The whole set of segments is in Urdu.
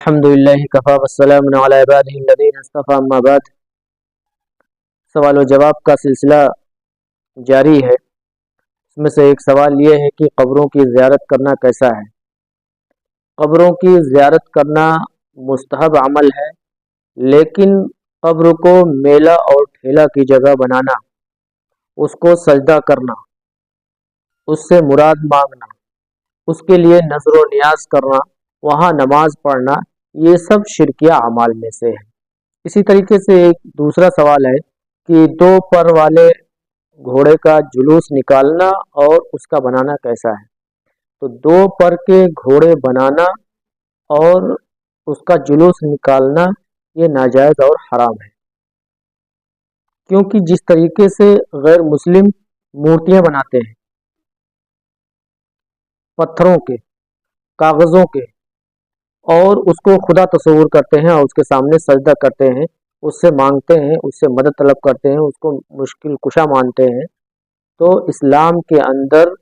الحمدللہ کفا والسلام علی عبادہ الذین اصطفی اما بعد۔ سوال و جواب کا سلسلہ جاری ہے۔ اس میں سے ایک سوال یہ ہے کہ قبروں کی زیارت کرنا کیسا ہے؟ قبروں کی زیارت کرنا مستحب عمل ہے، لیکن قبر کو میلہ اور ٹھیلا کی جگہ بنانا، اس کو سجدہ کرنا، اس سے مراد مانگنا، اس کے لیے نذر و نیاز کرنا، وہاں نماز پڑھنا، یہ سب شرکیہ اعمال میں سے ہے۔ اسی طریقے سے ایک دوسرا سوال ہے کہ دو پر والے گھوڑے کا جلوس نکالنا اور اس کا بنانا کیسا ہے؟ تو دو پر کے گھوڑے بنانا اور اس کا جلوس نکالنا یہ ناجائز اور حرام ہے، کیونکہ جس طریقے سے غیر مسلم مورتیاں بناتے ہیں پتھروں کے، کاغذوں کے، اور اس کو خدا تصور کرتے ہیں اور اس کے سامنے سجدہ کرتے ہیں، اس سے مانگتے ہیں، اس سے مدد طلب کرتے ہیں، اس کو مشکل کشا مانتے ہیں، تو اسلام کے اندر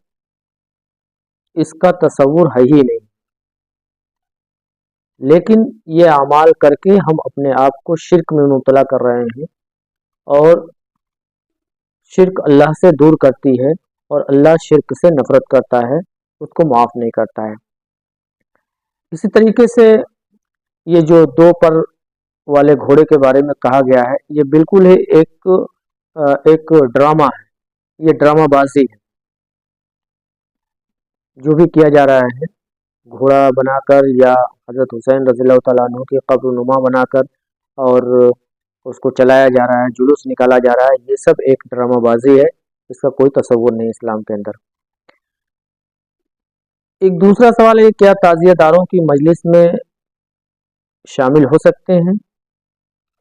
اس کا تصور ہے ہی نہیں۔ لیکن یہ اعمال کر کے ہم اپنے آپ کو شرک میں مبتلا کر رہے ہیں، اور شرک اللہ سے دور کرتی ہے، اور اللہ شرک سے نفرت کرتا ہے، اس کو معاف نہیں کرتا ہے۔ اسی طریقے سے یہ جو دو پر والے گھوڑے کے بارے میں کہا گیا ہے، یہ بالکل ہی ایک ڈرامہ ہے، یہ ڈرامہ بازی ہے۔ جو بھی کیا جا رہا ہے گھوڑا بنا کر یا حضرت حسین رضی اللہ تعالیٰ عنہ کی قبر نما بنا کر اور اس کو چلایا جا رہا ہے، جلوس نکالا جا رہا ہے، یہ سب ایک ڈرامہ بازی ہے، اس کا کوئی تصور نہیں اسلام کے اندر۔ ایک دوسرا سوال ہے، کیا تعزیہ داروں کی مجلس میں شامل ہو سکتے ہیں؟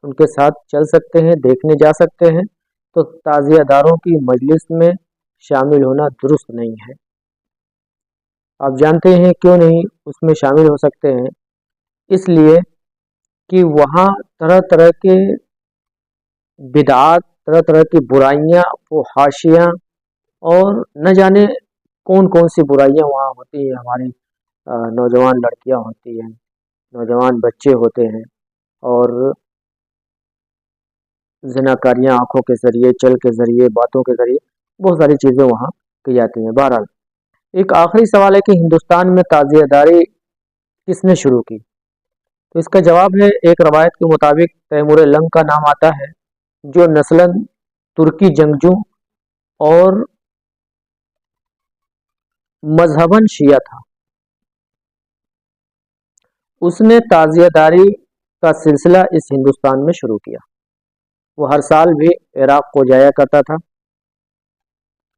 ان کے ساتھ چل سکتے ہیں، دیکھنے جا سکتے ہیں؟ تو تعزیہ داروں کی مجلس میں شامل ہونا درست نہیں ہے۔ آپ جانتے ہیں کیوں نہیں اس میں شامل ہو سکتے ہیں؟ اس لیے کہ وہاں طرح طرح کے بدعات، طرح طرح کی برائیاں، فحاشیاں، اور نہ جانے کون کون سی برائیاں وہاں ہوتی ہیں۔ ہماری نوجوان لڑکیاں ہوتی ہیں، نوجوان بچے ہوتے ہیں، اور زناکاریاں آنکھوں کے ذریعے، چل کے ذریعے، باتوں کے ذریعے بہت ساری چیزیں وہاں کی جاتی ہیں۔ بہرحال ایک آخری سوال ہے کہ ہندوستان میں تعزیہ داری کس نے شروع کی؟ تو اس کا جواب ہے، ایک روایت کے مطابق تیمور لنگ کا نام آتا ہے، جو نسلاً ترکی جنگجو اور مذہباً شیعہ تھا۔ اس نے تعزیہ داری کا سلسلہ اس ہندوستان میں شروع کیا۔ وہ ہر سال بھی عراق کو جایا کرتا تھا،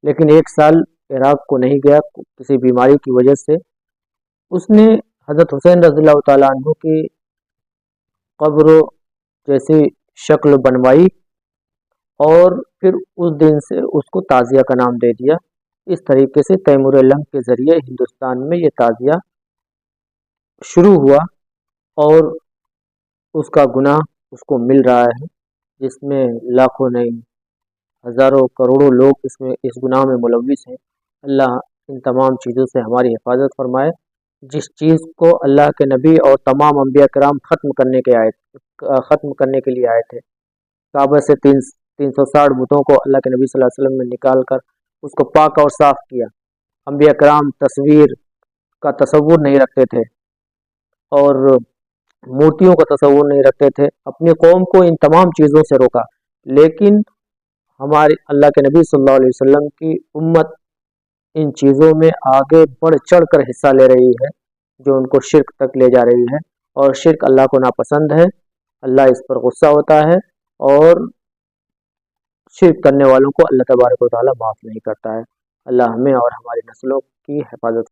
لیکن ایک سال عراق کو نہیں گیا کسی بیماری کی وجہ سے۔ اس نے حضرت حسین رضی اللہ تعالیٰ عنہ کی قبر جیسی شکل بنوائی، اور پھر اس دن سے اس کو تعزیہ کا نام دے دیا۔ اس طریقے سے تیمور لنگ کے ذریعے ہندوستان میں یہ تعزیہ شروع ہوا، اور اس کا گناہ اس کو مل رہا ہے، جس میں لاکھوں نہیں ہزاروں کروڑوں لوگ اس گناہ میں ملوث ہیں۔ اللہ ان تمام چیزوں سے ہماری حفاظت فرمائے۔ جس چیز کو اللہ کے نبی اور تمام انبیاء کرام ختم کرنے کے لیے آئے تھے، کعبہ سے 360 بتوں کو اللہ کے نبی صلی اللہ علیہ وسلم نے نکال کر اس کو پاک اور صاف کیا۔ انبیاء کرام تصویر کا تصور نہیں رکھتے تھے، اور مورتیوں کا تصور نہیں رکھتے تھے، اپنی قوم کو ان تمام چیزوں سے روکا۔ لیکن ہمارے اللہ کے نبی صلی اللہ علیہ وسلم کی امت ان چیزوں میں آگے بڑھ چڑھ کر حصہ لے رہی ہے، جو ان کو شرک تک لے جا رہی ہے، اور شرک اللہ کو ناپسند ہے، اللہ اس پر غصہ ہوتا ہے، اور شرک کرنے والوں کو اللہ تبارک و تعالیٰ معاف نہیں کرتا ہے۔ اللہ ہمیں اور ہماری نسلوں کی حفاظت